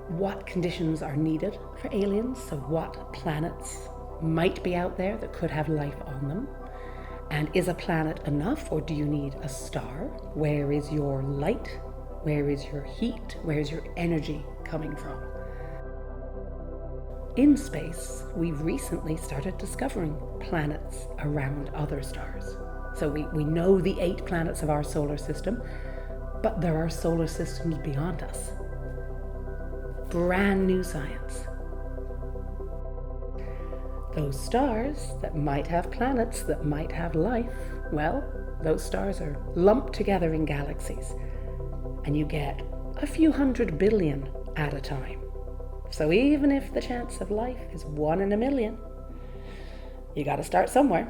what conditions are needed for aliens, so what planets might be out there that could have life on them. And is a planet enough, or do you need a star? Where is your light? Where is your heat? Where is your energy coming from? In space, we've recently started discovering planets around other stars. So we know the 8 planets of our solar system, but there are solar systems beyond us. Brand new science. Those stars that might have planets that might have life, well, those stars are lumped together in galaxies, and you get a few 100 billion at a time. So even if the chance of life is 1 in a million, you gotta start somewhere.